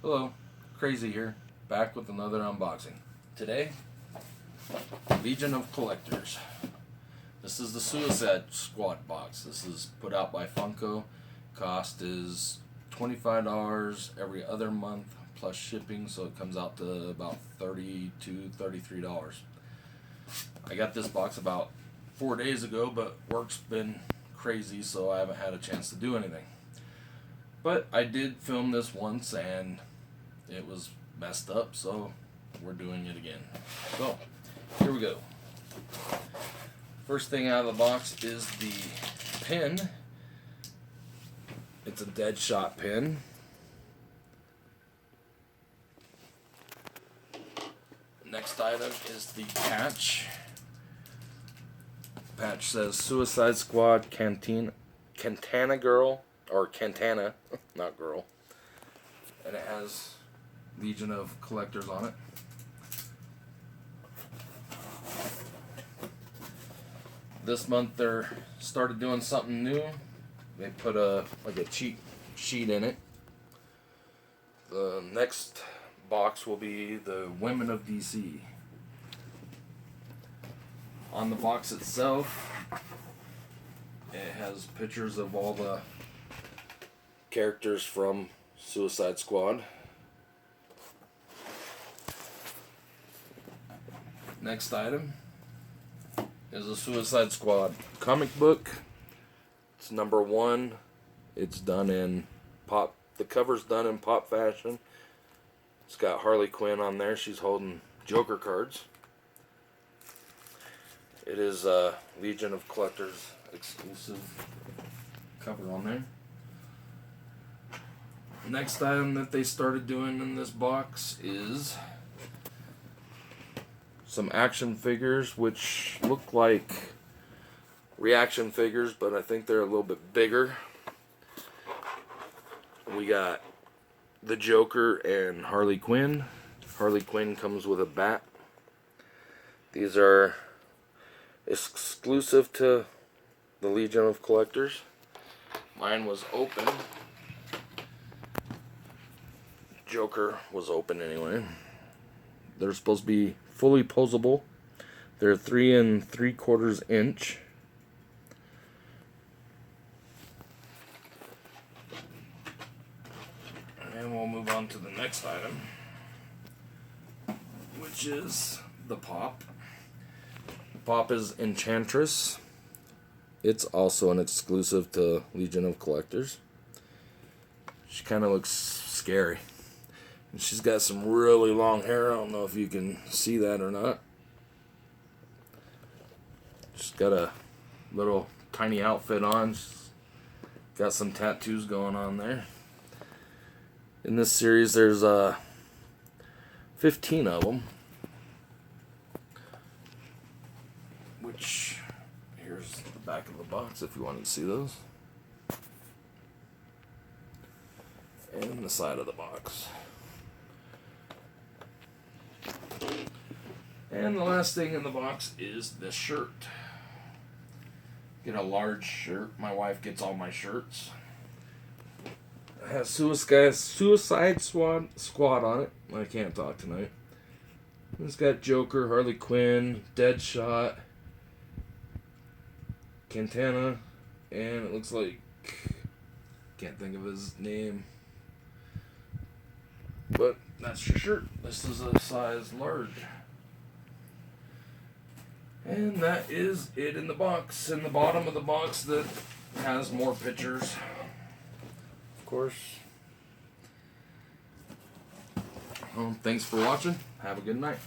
Hello, Crazy here, back with another unboxing. Today, Legion of Collectors. This is the Suicide Squad box. This is put out by Funko. Cost is $25 every other month plus shipping, so it comes out to about $32, $33. I got this box about 4 days ago, but work's been crazy, so I haven't had a chance to do anything. But I did film this once and it was messed up, so we're doing it again. So, here we go. First thing out of the box is the pin. It's a Deadshot pin. Next item is the patch. The patch says Suicide Squad Canteen, Cantana Girl, or Cantana, not girl. And it has Legion of Collectors on it. This month they're started doing something new. They put a cheat sheet in it. The next box will be the Women of DC. On the box itself, it has pictures of all the characters from Suicide Squad. Next item is a Suicide Squad comic book. It's number 1. It's done in pop. The cover's done in pop fashion. It's got Harley Quinn on there. She's holding Joker cards. It is a Legion of Collectors exclusive cover on there. Next item that they started doing in this box is some action figures, which look like reaction figures, but I think they're a little bit bigger. We got the Joker and Harley Quinn. Harley Quinn comes with a bat. These are exclusive to the Legion of Collectors. Mine was open. Joker was open anyway. They're supposed to be fully posable. They're 3 3/4 inch. And we'll move on to the next item, which is the pop. The pop is Enchantress. It's also an exclusive to Legion of Collectors. She kind of looks scary. And she's got some really long hair. I don't know if you can see that or not. She's got a little tiny outfit on. She's got some tattoos going on there. In this series, there's 15 of them. Which, here's the back of the box if you wanted to see those. And the side of the box. And the last thing in the box is this shirt. Get a large shirt. My wife gets all my shirts. It has Suicide Squad on it. I can't talk tonight. It's got Joker, Harley Quinn, Deadshot, Cantana, and it looks like, can't think of his name. But that's your shirt. This is a size large. And that is it in the box. In the bottom of the box that has more pictures. Of course. Well, thanks for watching. Have a good night.